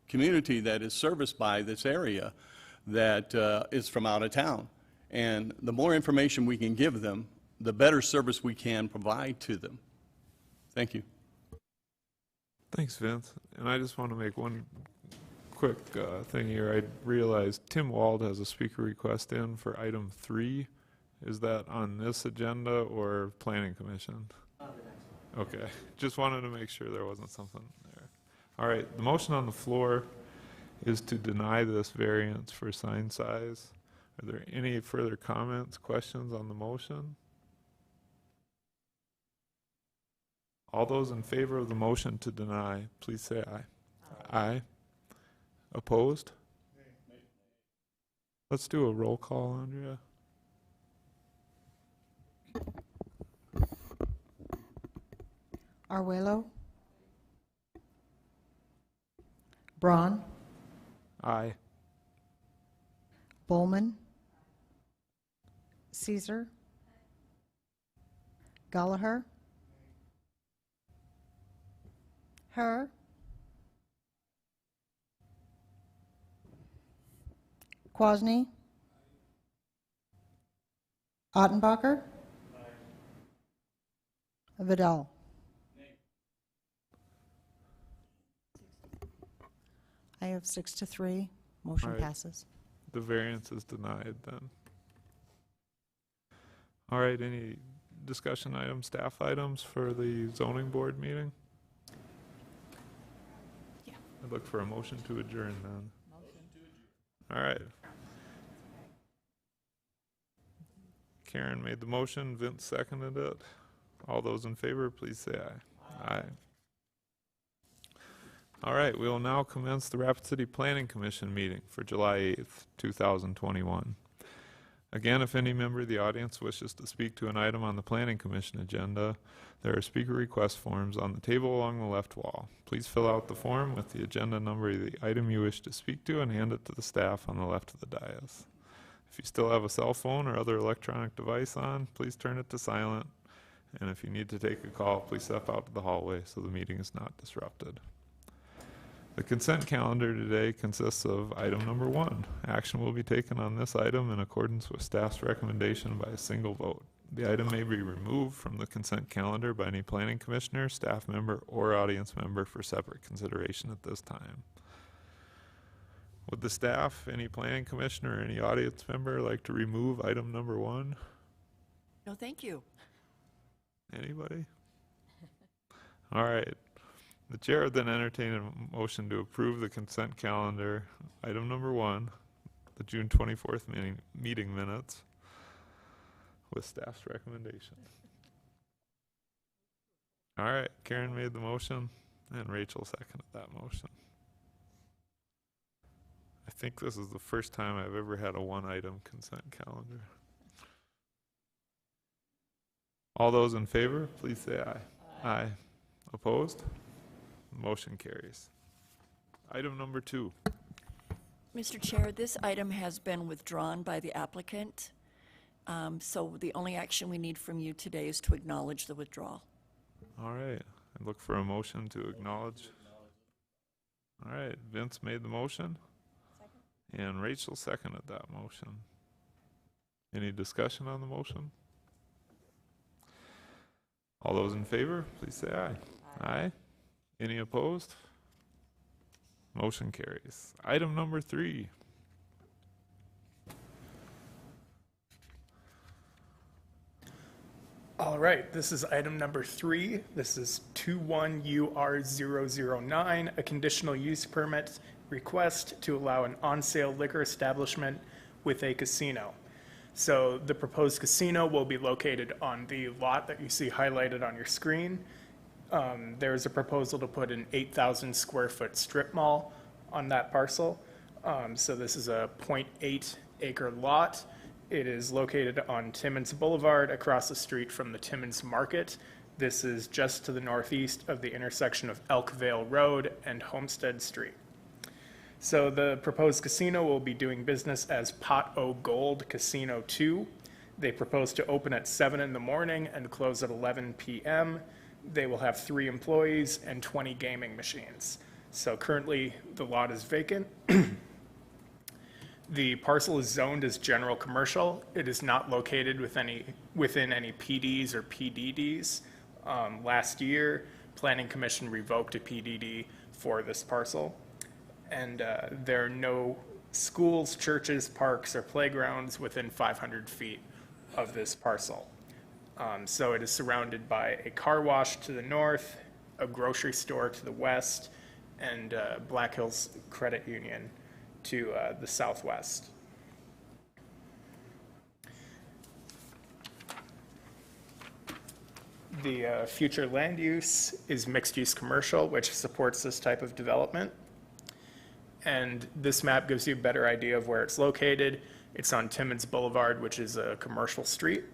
[SPEAKER 12] community that is serviced by this area that is from out of town. And the more information we can give them, the better service we can provide to them. Thank you.
[SPEAKER 1] Thanks, Vince. And I just want to make one quick thing here. I realized Tim Wald has a speaker request in for item 3. Is that on this agenda or Planning Commission? On the next one. Okay. Just wanted to make sure there wasn't something there. All right. The motion on the floor is to deny this variance for sign size. Are there any further comments, questions on the motion? All those in favor of the motion to deny, please say aye. Aye. Opposed? Let's do a roll call, Andrea.
[SPEAKER 15] Arguello? Braun?
[SPEAKER 1] Aye.
[SPEAKER 15] Bowman? Caesar? Gallagher? Her? Quasny? Ottenbacher? Vidal? I have 6-3. Motion
[SPEAKER 1] All right.
[SPEAKER 15] passes.
[SPEAKER 1] The variance is denied then. All right, any discussion items, staff items for the zoning board meeting?
[SPEAKER 5] Yeah.
[SPEAKER 1] I'd look for a motion to adjourn then. All right. Karen made the motion, Vince seconded it. All those in favor, please say aye. Aye. All right, we will now commence the Rapid City Planning Commission meeting for July 8th, 2021. Again, if any member of the audience wishes to speak to an item on the Planning Commission agenda, there are speaker request forms on the table along the left wall. Please fill out the form with the agenda number of the item you wish to speak to and hand it to the staff on the left of the dais. If you still have a cell phone or other electronic device on, please turn it to silent. And if you need to take a call, please step out to the hallway so the meeting is not disrupted. The consent calendar today consists of item number 1. Action will be taken on this item in accordance with staff's recommendation by a single vote. The item may be removed from the consent calendar by any planning commissioner, staff member, or audience member for separate consideration at this time. Would the staff, any planning commissioner, or any audience member like to remove item number 1?
[SPEAKER 3] No, thank you.
[SPEAKER 1] Anybody? All right. The chair would then entertain a motion to approve the consent calendar, item number 1, the June 24th meeting minutes with staff's recommendation. All right, Karen made the motion and Rachel seconded that motion. I think this is the first time I've ever had a one-item consent calendar. All those in favor, please say aye. Aye. Opposed? Motion carries. Item number 2.
[SPEAKER 3] Mr. Chair, this item has been withdrawn by the applicant, so the only action we need from you today is to acknowledge the withdrawal.
[SPEAKER 1] All right, I look for a motion to acknowledge. All right, Vince made the motion. And Rachel seconded that motion. Any discussion on the motion? All those in favor, please say aye. Aye. Any opposed? Motion carries. Item number 3.
[SPEAKER 2] All right, this is item number 3. This is 21UR009, a conditional use permit request to allow an on-sale liquor establishment with a casino. So the proposed casino will be located on the lot that you see highlighted on your screen. There's a proposal to put an 8,000 square foot strip mall on that parcel. So this is a 0.8 acre lot. It is located on Timmins Boulevard across the street from the Timmins Market. This is just to the northeast of the intersection of Elkvale Road and Homestead Street. So the proposed casino will be doing business as Pot O Gold Casino 2. They propose to open at 7 in the morning and close at 11 p.m. They will have 3 employees and 20 gaming machines. So currently the lot is vacant. The parcel is zoned as general commercial. It is not located within any PDs or PDDs. Last year, Planning Commission revoked a PDD for this parcel. And there are no schools, churches, parks, or playgrounds within 500 feet of this parcel. So it is surrounded by a car wash to the north, a grocery store to the west, and Black Hills Credit Union to the southwest. The future land use is mixed-use commercial, which supports this type of development. And this map gives you a better idea of where it's located. It's on Timmins Boulevard, which is a commercial street.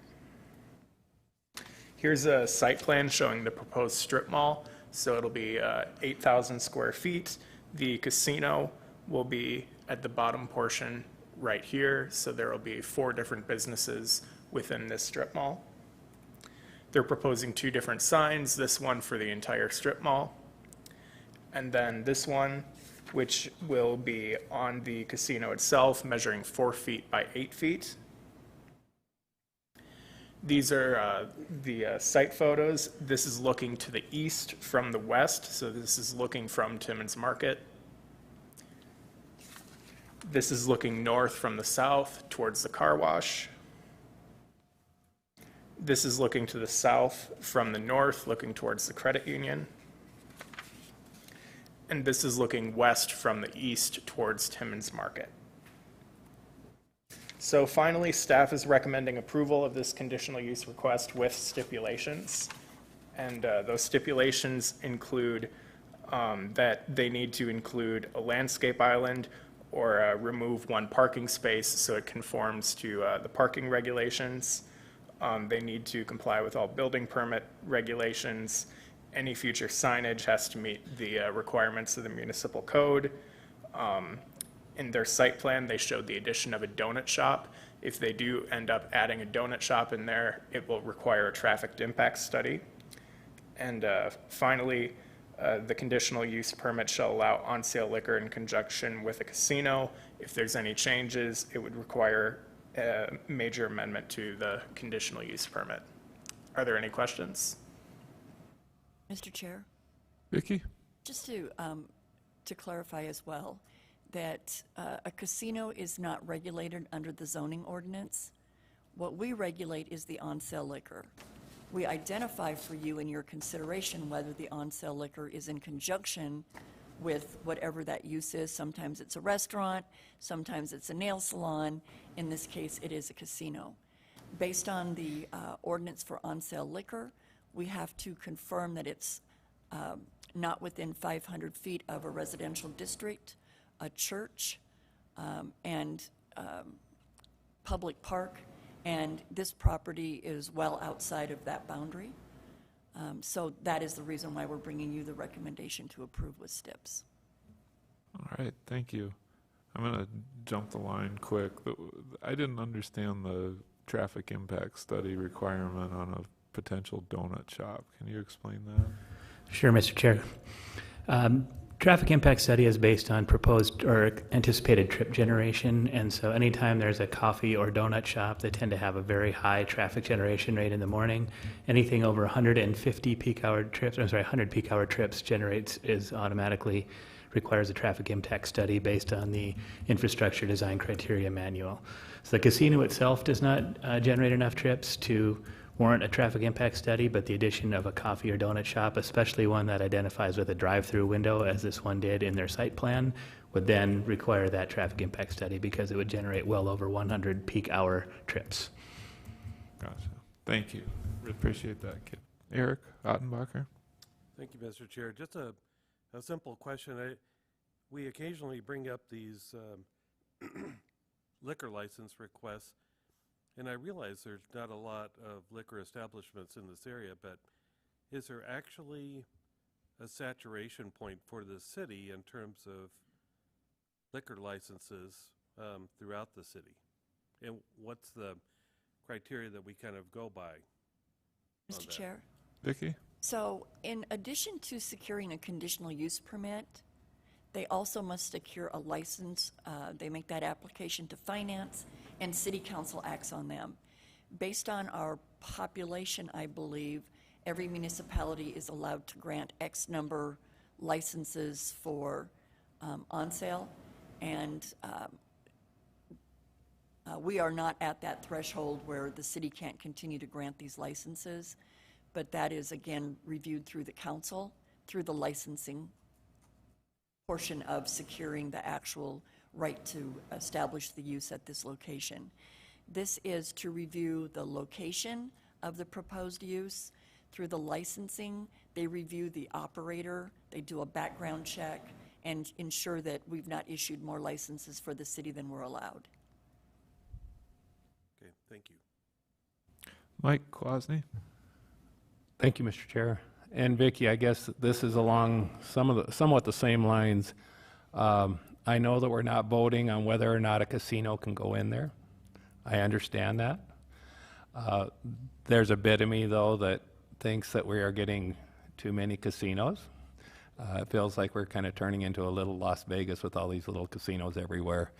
[SPEAKER 2] Here's a site plan showing the proposed strip mall. So it'll be 8,000 square feet. The casino will be at the bottom portion right here. So there will be 4 different businesses within this strip mall. They're proposing 2 different signs, this one for the entire strip mall, and then this one, which will be on the casino itself, measuring 4 feet by 8 feet. These are the site photos. This is looking to the east from the west, so this is looking from Timmins Market. This is looking north from the south towards the car wash. This is looking to the south from the north, looking towards the credit union. And this is looking west from the east towards Timmins Market. So finally, staff is recommending approval of this conditional use request with stipulations. And those stipulations include that they need to include a landscape island or remove 1 parking space so it conforms to the parking regulations. They need to comply with all building permit regulations. Any future signage has to meet the requirements of the municipal code. In their site plan, they showed the addition of a donut shop. If they do end up adding a donut shop in there, it will require a traffic impact study. And finally, the conditional use permit shall allow on-sale liquor in conjunction with a casino. If there's any changes, it would require a major amendment to the conditional use permit. Are there any questions?
[SPEAKER 3] Mr. Chair,
[SPEAKER 1] Vicki?
[SPEAKER 3] just to clarify as well, that a casino is not regulated under the zoning ordinance. What we regulate is the on-sale liquor. We identify for you in your consideration whether the on-sale liquor is in conjunction with whatever that use is. Sometimes it's a restaurant, sometimes it's a nail salon. In this case, it is a casino. Based on the ordinance for on-sale liquor, we have to confirm that it's not within 500 feet of a residential district, a church, and public park, and this property is well outside of that boundary. So that is the reason why we're bringing you the recommendation to approve with STIPs.
[SPEAKER 1] All right, thank you. I'm going to jump the line quick. I didn't understand the traffic impact study requirement on a potential donut shop. Can you explain that?
[SPEAKER 16] Sure, Mr. Chair. Traffic impact study is based on proposed or anticipated trip generation, and so anytime there's a coffee or donut shop, they tend to have a very high traffic generation rate in the morning. Anything over 150 peak hour trips, 100 peak hour trips is automatically requires a traffic impact study based on the infrastructure design criteria manual. So the casino itself does not generate enough trips to warrant a traffic impact study, but the addition of a coffee or donut shop, especially one that identifies with a drive-through window, as this one did in their site plan, would then require that traffic impact study because it would generate well over 100 peak hour trips.
[SPEAKER 1] Gotcha. Thank you. Really appreciate that, Kip. Eric Ottenbacher.
[SPEAKER 6] Thank you, Mr. Chair. Just a simple question. We occasionally bring up these liquor license requests, and I realize there's not a lot of liquor establishments in this area, but is there actually a saturation point for the city in terms of liquor licenses throughout the city? And what's the criteria that we kind of go by?
[SPEAKER 3] Mr. Chair?
[SPEAKER 1] Vicki?
[SPEAKER 3] So in addition to securing a conditional use permit, they also must secure a license. They make that application to finance, and city council acts on them. Based on our population, I believe, every municipality is allowed to grant X number licenses for on sale, and we are not at that threshold where the city can't continue to grant these licenses, but that is again reviewed through the council, through the licensing portion of securing the actual right to establish the use at this location. This is to review the location of the proposed use. Through the licensing, they review the operator, they do a background check, and ensure that we've not issued more licenses for the city than we're allowed.
[SPEAKER 6] Okay, thank you.
[SPEAKER 1] Mike Kwasny.
[SPEAKER 8] Thank you, Mr. Chair. And Vicki, I guess this is along somewhat the same lines. I know that we're not voting on whether or not a casino can go in there. I understand that. There's a bit of me, though, that thinks that we are getting too many casinos. It feels like we're kind of turning into a little Las Vegas with all these little casinos everywhere.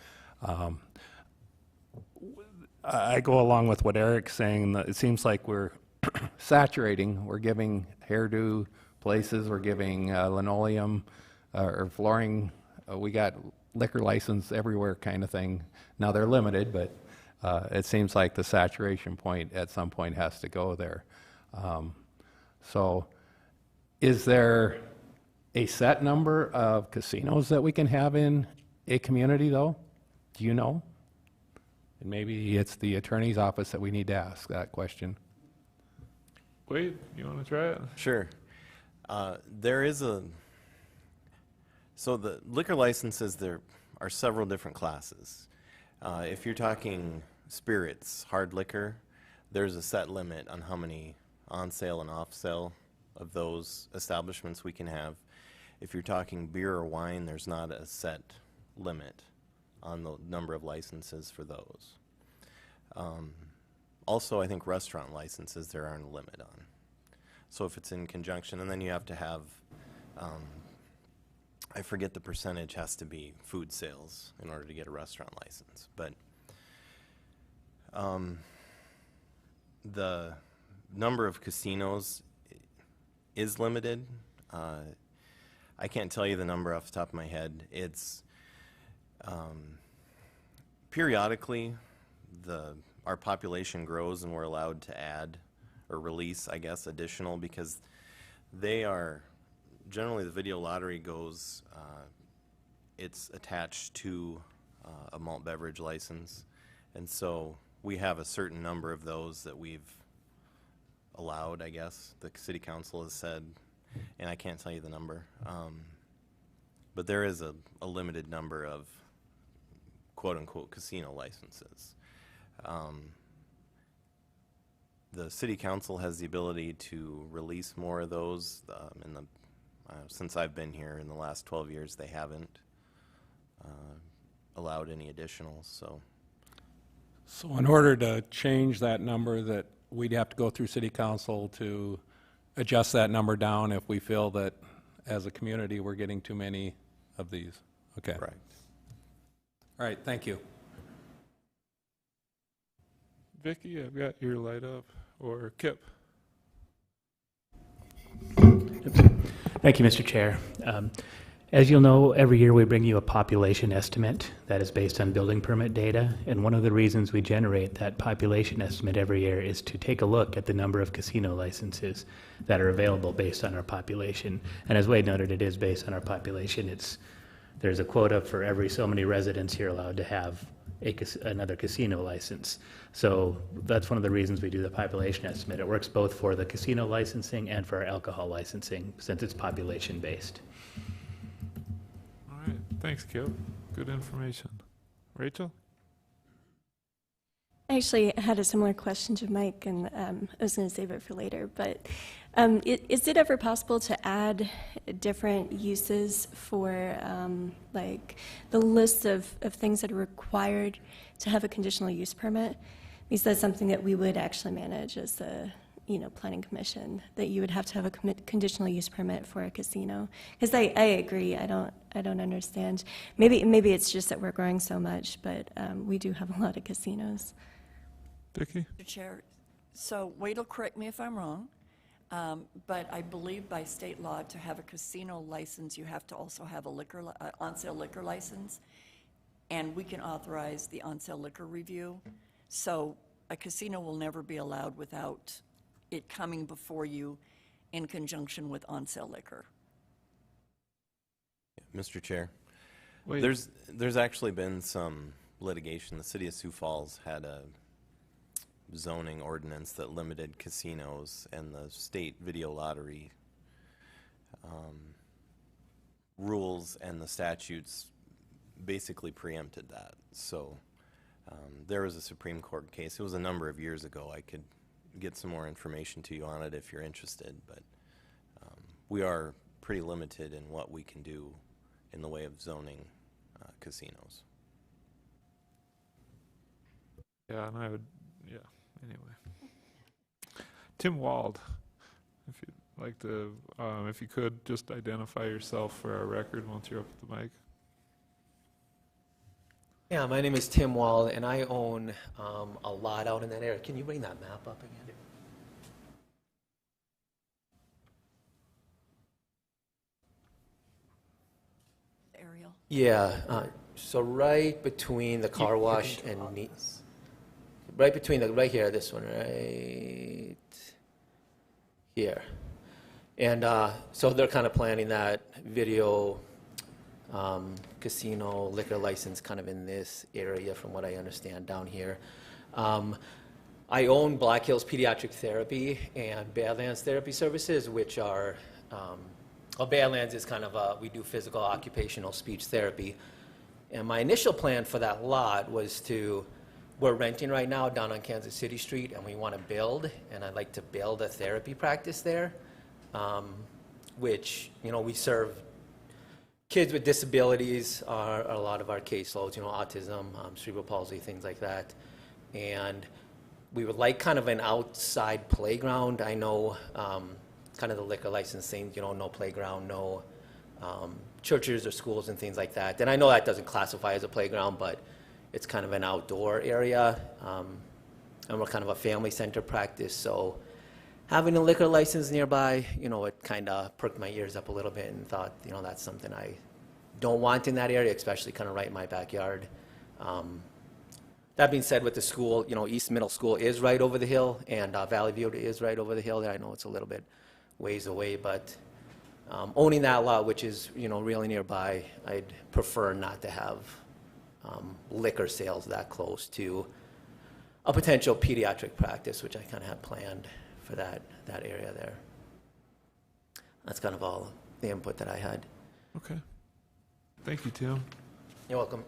[SPEAKER 8] I go along with what Eric's saying. That it seems like we're saturating. We're giving hairdo places. We're giving linoleum or flooring. We got liquor license everywhere kind of thing. Now they're limited, but it seems like the saturation point at some point has to go there. So is there a set number of casinos that we can have in a community, though? Do you know? And maybe it's the attorney's office that we need to ask that question.
[SPEAKER 1] Wade, you want to try it?
[SPEAKER 13] Sure. There is so the liquor licenses, there are several different classes. If you're talking spirits, hard liquor, there's a set limit on how many on sale and off sale of those establishments we can have. If you're talking beer or wine, there's not a set limit on the number of licenses for those. Also, I think restaurant licenses there aren't a limit on. So if it's in conjunction, and then you have to have, I forget the percentage, has to be food sales in order to get a restaurant license. But the number of casinos is limited. I can't tell you the number off the top of my head. It's periodically our population grows and we're allowed to add or release, I guess, additional, because they are generally, the video lottery goes, it's attached to a malt beverage license, and so we have a certain number of those that we've allowed, I guess, the city council has said, and I can't tell you the number, but there is a limited number of quote-unquote casino licenses. The city council has the ability to release more of those. Since I've been here in the last 12 years, they haven't allowed any additionals.
[SPEAKER 8] So in order to change that number, that we'd have to go through city council to adjust that number down if we feel that as a community we're getting too many of these. Okay.
[SPEAKER 13] Correct.
[SPEAKER 8] All right, thank you.
[SPEAKER 1] Vicki, I've got your light up. Or Kip.
[SPEAKER 16] Thank you, Mr. Chair. As you'll know, every year we bring you a population estimate that is based on building permit data, and one of the reasons we generate that population estimate every year is to take a look at the number of casino licenses that are available based on our population. And as Wade noted, it is based on our population. There's a quota for every so many residents here allowed to have another casino license. So that's one of the reasons we do the population estimate. It works both for the casino licensing and for our alcohol licensing, since it's population-based.
[SPEAKER 1] All right, thanks, Kip. Good information. Rachel?
[SPEAKER 17] I actually had a similar question to Mike, and I was going to save it for later, but is it ever possible to add different uses for like the list of things that are required to have a conditional use permit? Because that's something that we would actually manage as the planning commission, that you would have to have a conditional use permit for a casino. Because I agree, I don't understand. Maybe it's just that we're growing so much, but we do have a lot of casinos.
[SPEAKER 1] Vicki?
[SPEAKER 3] Mr. Chair, so Wade will correct me if I'm wrong, but I believe by state law to have a casino license, you have to also have a on-sale liquor license, and we can authorize the on-sale liquor review. So a casino will never be allowed without it coming before you in conjunction with on-sale liquor.
[SPEAKER 13] Mr. Chair,
[SPEAKER 1] Wait.
[SPEAKER 13] there's actually been some litigation. The city of Sioux Falls had a zoning ordinance that limited casinos, and the state video lottery rules and the statutes basically preempted that. So there was a Supreme Court case. It was a number of years ago. I could get some more information to you on it if you're interested, but we are pretty limited in what we can do in the way of zoning casinos.
[SPEAKER 1] Yeah, and I would, yeah, anyway. Tim Wald, if you'd like to, if you could, just identify yourself for our record once you're up at the mic.
[SPEAKER 18] Yeah, my name is Tim Wald, and I own a lot out in that area. Can you bring that map up again?
[SPEAKER 3] Ariel?
[SPEAKER 18] Yeah, so right between the car wash and right between right here, this one, right here. And so they're kind of planning that video casino liquor license kind of in this area, from what I understand, down here. I own Black Hills Pediatric Therapy and Badlands Therapy Services, which are, Badlands is kind of we do physical occupational speech therapy. And my initial plan for that lot was we're renting right now down on Kansas City Street, and we want to build, and I'd like to build a therapy practice there, which, we serve kids with disabilities are a lot of our caseloads, autism, cerebral palsy, things like that. And we would like kind of an outside playground. I know kind of the liquor license thing, no playground, no churches or schools and things like that. And I know that doesn't classify as a playground, but it's kind of an outdoor area. And we're kind of a family center practice, so having a liquor license nearby, it kind of perked my ears up a little bit and thought, that's something I don't want in that area, especially kind of right in my backyard. That being said, with the school, East Middle School is right over the hill, and Valley View is right over the hill there. I know it's a little bit ways away, but owning that lot, which is, really nearby, I'd prefer not to have liquor sales that close to a potential pediatric practice, which I kind of had planned for that area there. That's kind of all the input that I had.
[SPEAKER 1] Okay. Thank you, Tim.
[SPEAKER 18] You're welcome.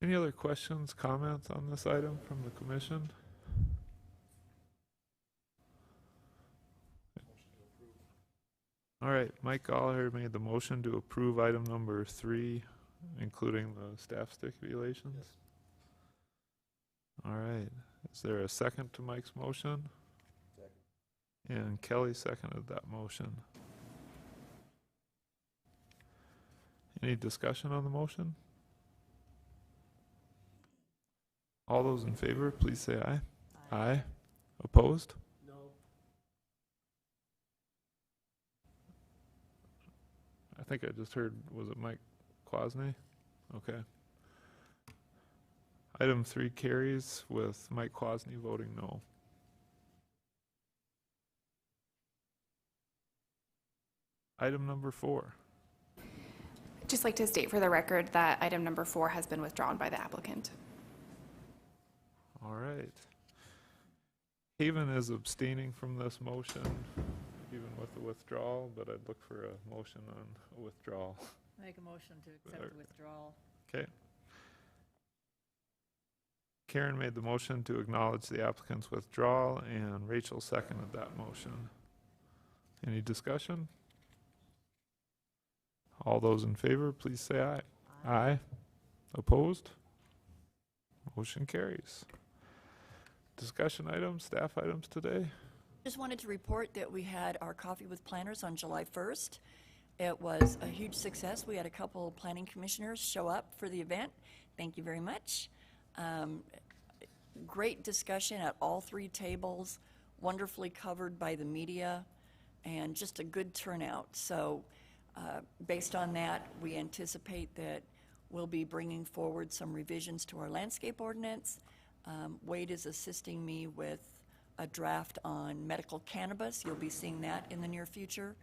[SPEAKER 1] Any other questions, comments on this item from the commission? All right, Mike Gallagher made the motion to approve item number 3, including the staff stipulations. All right, is there a second to Mike's motion? Second. And Kelly seconded that motion. Any discussion on the motion? All those in favor, please say aye. Aye. Opposed? No. I think I just heard, was it Mike Quasney? Okay. Item 3 carries with Mike Quasney voting no. Item number 4.
[SPEAKER 5] Just like to state for the record that item number 4 has been withdrawn by the applicant.
[SPEAKER 1] All right. Haven is abstaining from this motion, even with the withdrawal, but I'd look for a motion on a withdrawal.
[SPEAKER 10] Make a motion to accept the withdrawal.
[SPEAKER 1] Okay. Karen made the motion to acknowledge the applicant's withdrawal, and Rachel seconded that motion. Any discussion? All those in favor, please say aye. Aye. Opposed? Motion carries. Discussion items, staff items today?
[SPEAKER 3] Just wanted to report that we had our Coffee with Planners on July 1st. It was a huge success. We had a couple planning commissioners show up for the event. Thank you very much. Great discussion at all 3 tables, wonderfully covered by the media, and just a good turnout. So based on that, we anticipate that we'll be bringing forward some revisions to our landscape ordinance. Wade is assisting me with a draft on medical cannabis. You'll be seeing that in the near future.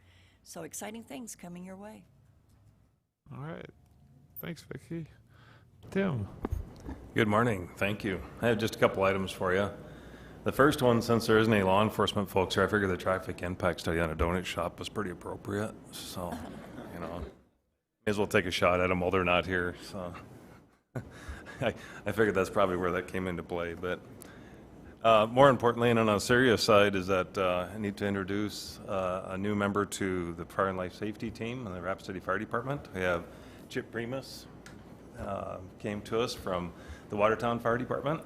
[SPEAKER 3] So exciting things coming your way.
[SPEAKER 1] All right. Thanks, Vicki. Tim.
[SPEAKER 19] Good morning. Thank you. I have just a couple items for you. The first one, since there isn't any law enforcement folks here, I figured the traffic impact study on a donut shop was pretty appropriate. So, you know, may as well take a shot at them while they're not here. So I figured that's probably where that came into play. But more importantly, and on a serious side, is that I need to introduce a new member to the Fire and Life Safety team in the Rapid City Fire Department. We have Chip Primus, came to us from the Watertown Fire Department.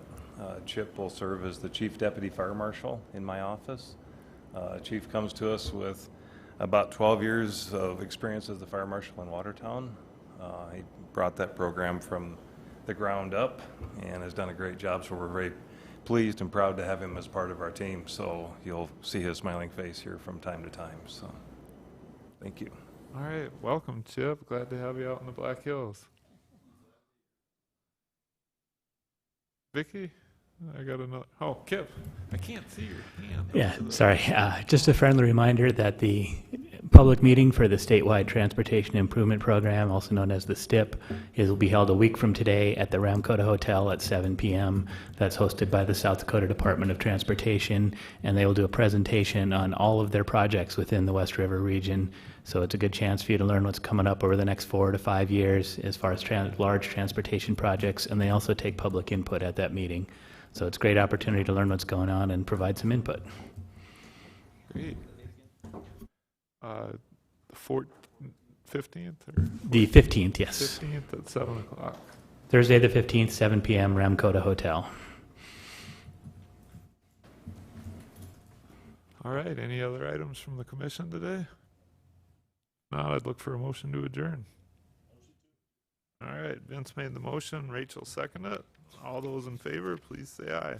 [SPEAKER 19] Chip will serve as the Chief Deputy Fire Marshal in my office. Chief comes to us with about 12 years of experience as the Fire Marshal in Watertown. He brought that program from the ground up and has done a great job, so we're very pleased and proud to have him as part of our team. So you'll see his smiling face here from time to time. So thank you.
[SPEAKER 1] All right. Welcome, Chip. Glad to have you out in the Black Hills. Vicki? I got another. Oh, Kip, I can't see your hand.
[SPEAKER 16] Yeah, sorry. Just a friendly reminder that the public meeting for the statewide transportation improvement program, also known as the STIP, will be held a week from today at the Ramkota Hotel at 7 p.m. That's hosted by the South Dakota Department of Transportation, and they will do a presentation on all of their projects within the West River region. So it's a good chance for you to learn what's coming up over the next 4 to 5 years as far as large transportation projects, and they also take public input at that meeting. So it's a great opportunity to learn what's going on and provide some input.
[SPEAKER 1] Great. The 15th? Or
[SPEAKER 16] The 15th, yes.
[SPEAKER 1] 15th at 7 o'clock.
[SPEAKER 16] Thursday the 15th, 7 p.m., Ramkota Hotel.
[SPEAKER 1] All right. Any other items from the commission today? Now I'd look for a motion to adjourn. All right. Vince made the motion. Rachel seconded it. All those in favor, please say aye.